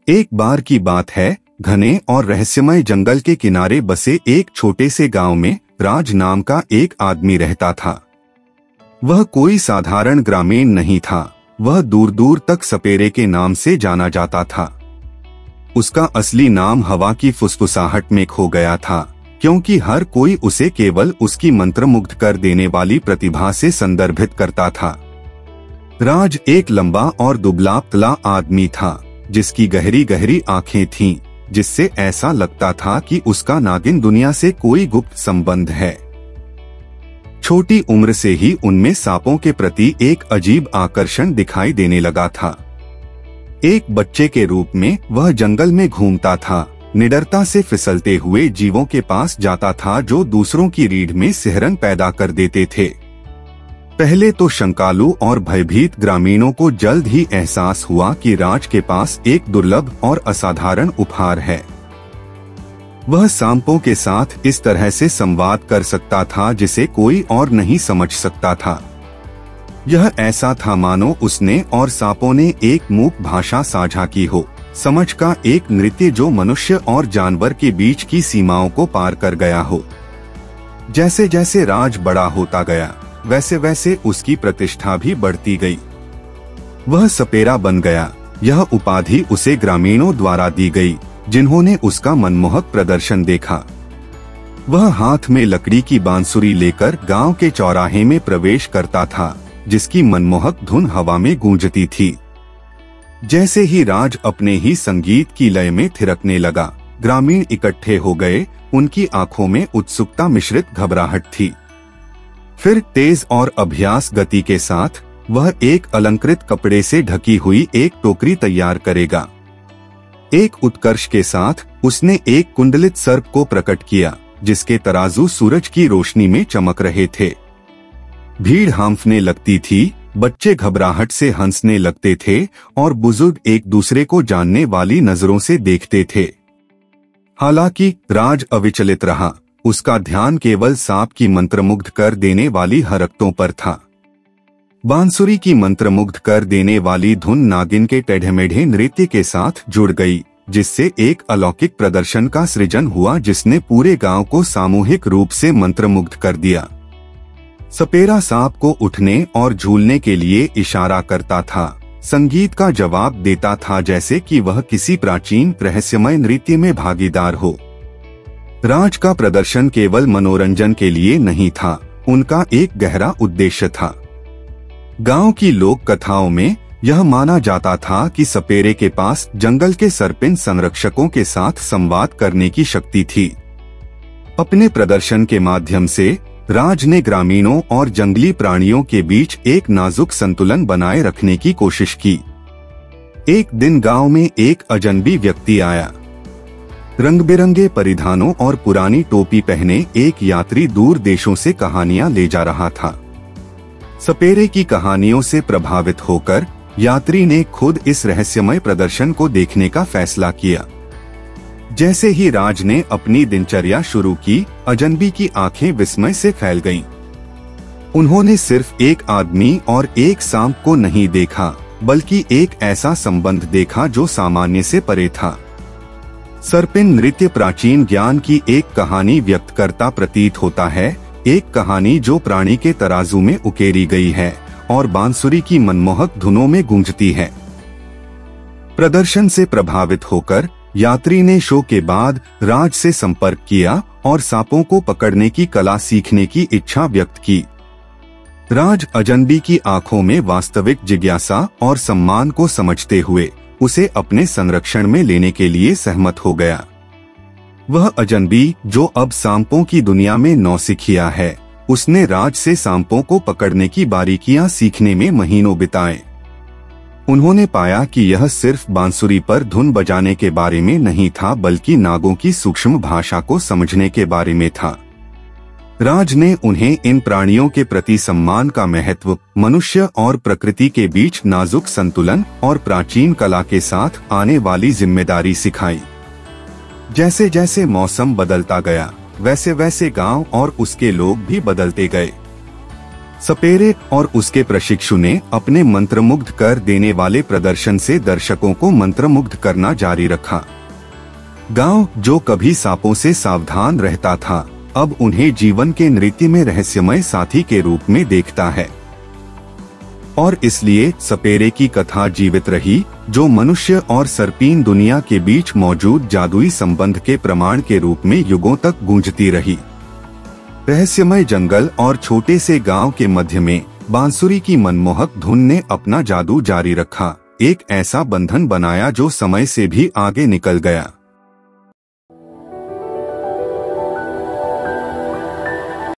एक बार की बात है, घने और रहस्यमय जंगल के किनारे बसे एक छोटे से गांव में राज नाम का एक आदमी रहता था। वह कोई साधारण ग्रामीण नहीं था, वह दूर दूर तक सपेरे के नाम से जाना जाता था। उसका असली नाम हवा की फुसफुसाहट में खो गया था, क्योंकि हर कोई उसे केवल उसकी मंत्रमुग्ध कर देने वाली प्रतिभा से संदर्भित करता था। राज एक लंबा और दुबला पतला आदमी था, जिसकी गहरी गहरी आंखें थीं, जिससे ऐसा लगता था कि उसका नागिन दुनिया से कोई गुप्त संबंध है। छोटी उम्र से ही उनमें सांपों के प्रति एक अजीब आकर्षण दिखाई देने लगा था। एक बच्चे के रूप में वह जंगल में घूमता था, निडरता से फिसलते हुए जीवों के पास जाता था जो दूसरों की रीढ़ में सिहरन पैदा कर देते थे। पहले तो शंकालु और भयभीत ग्रामीणों को जल्द ही एहसास हुआ कि राज के पास एक दुर्लभ और असाधारण उपहार है। वह सांपों के साथ इस तरह से संवाद कर सकता था जिसे कोई और नहीं समझ सकता था। यह ऐसा था मानो उसने और सांपों ने एक मूक भाषा साझा की हो, समझ का एक नृत्य जो मनुष्य और जानवर के बीच की सीमाओं को पार कर गया हो। जैसे जैसे राज बड़ा होता गया, वैसे वैसे उसकी प्रतिष्ठा भी बढ़ती गई। वह सपेरा बन गया। यह उपाधि उसे ग्रामीणों द्वारा दी गई, जिन्होंने उसका मनमोहक प्रदर्शन देखा। वह हाथ में लकड़ी की बांसुरी लेकर गांव के चौराहे में प्रवेश करता था, जिसकी मनमोहक धुन हवा में गूंजती थी। जैसे ही राज अपने ही संगीत की लय में थिरकने लगा, ग्रामीण इकट्ठे हो गए। उनकी आंखों में उत्सुकता मिश्रित घबराहट थी। फिर तेज और अभ्यास गति के साथ वह एक अलंकृत कपड़े से ढकी हुई एक टोकरी तैयार करेगा। एक उत्कर्ष के साथ उसने एक कुंडलित सर्प को प्रकट किया, जिसके तराजू सूरज की रोशनी में चमक रहे थे। भीड़ हांफने लगती थी, बच्चे घबराहट से हंसने लगते थे और बुजुर्ग एक दूसरे को जानने वाली नजरों से देखते थे। हालांकि राज अविचलित रहा। उसका ध्यान केवल सांप की मंत्रमुग्ध कर देने वाली हरकतों पर था। बांसुरी की मंत्रमुग्ध कर देने वाली धुन नागिन के टेढ़े-मेढ़े नृत्य के साथ जुड़ गई, जिससे एक अलौकिक प्रदर्शन का सृजन हुआ जिसने पूरे गांव को सामूहिक रूप से मंत्रमुग्ध कर दिया। सपेरा सांप को उठने और झूलने के लिए इशारा करता था, संगीत का जवाब देता था जैसे कि वह किसी प्राचीन रहस्यमय नृत्य में भागीदार हो। राज का प्रदर्शन केवल मनोरंजन के लिए नहीं था, उनका एक गहरा उद्देश्य था। गांव की लोक कथाओं में यह माना जाता था कि सपेरे के पास जंगल के सरपिन संरक्षकों के साथ संवाद करने की शक्ति थी। अपने प्रदर्शन के माध्यम से राज ने ग्रामीणों और जंगली प्राणियों के बीच एक नाजुक संतुलन बनाए रखने की कोशिश की। एक दिन गांव में एक अजनबी व्यक्ति आया। रंग बिरंगे परिधानों और पुरानी टोपी पहने एक यात्री दूर देशों से कहानियां ले जा रहा था। सपेरे की कहानियों से प्रभावित होकर यात्री ने खुद इस रहस्यमय प्रदर्शन को देखने का फैसला किया। जैसे ही राज ने अपनी दिनचर्या शुरू की, अजनबी की आंखें विस्मय से फैल गईं। उन्होंने सिर्फ एक आदमी और एक सांप को नहीं देखा, बल्कि एक ऐसा संबंध देखा जो सामान्य से परे था। सरपिन नृत्य प्राचीन ज्ञान की एक कहानी व्यक्त करता प्रतीत होता है, एक कहानी जो प्राणी के तराजू में उकेरी गई है और बांसुरी की मनमोहक धुनों में गूंजती है। प्रदर्शन से प्रभावित होकर यात्री ने शो के बाद राज से संपर्क किया और सांपों को पकड़ने की कला सीखने की इच्छा व्यक्त की। राज अजनबी की आंखों में वास्तविक जिज्ञासा और सम्मान को समझते हुए उसे अपने संरक्षण में लेने के लिए सहमत हो गया। वह अजनबी, जो अब सांपों की दुनिया में नौसिखिया है, उसने राज से सांपों को पकड़ने की बारीकियां सीखने में महीनों बिताए। उन्होंने पाया कि यह सिर्फ बांसुरी पर धुन बजाने के बारे में नहीं था, बल्कि नागों की सूक्ष्म भाषा को समझने के बारे में था। राज ने उन्हें इन प्राणियों के प्रति सम्मान का महत्व, मनुष्य और प्रकृति के बीच नाजुक संतुलन और प्राचीन कला के साथ आने वाली जिम्मेदारी सिखाई। जैसे जैसे मौसम बदलता गया, वैसे वैसे गांव और उसके लोग भी बदलते गए। सपेरे और उसके प्रशिक्षु ने अपने मंत्रमुग्ध कर देने वाले प्रदर्शन से दर्शकों को मंत्रमुग्ध करना जारी रखा। गांव जो कभी सांपों से सावधान रहता था, अब उन्हें जीवन के नृत्य में रहस्यमय साथी के रूप में देखता है। और इसलिए सपेरे की कथा जीवित रही, जो मनुष्य और सर्पीन दुनिया के बीच मौजूद जादुई संबंध के प्रमाण के रूप में युगों तक गूंजती रही। रहस्यमय जंगल और छोटे से गांव के मध्य में बांसुरी की मनमोहक धुन ने अपना जादू जारी रखा, एक ऐसा बंधन बनाया जो समय से भी आगे निकल गया।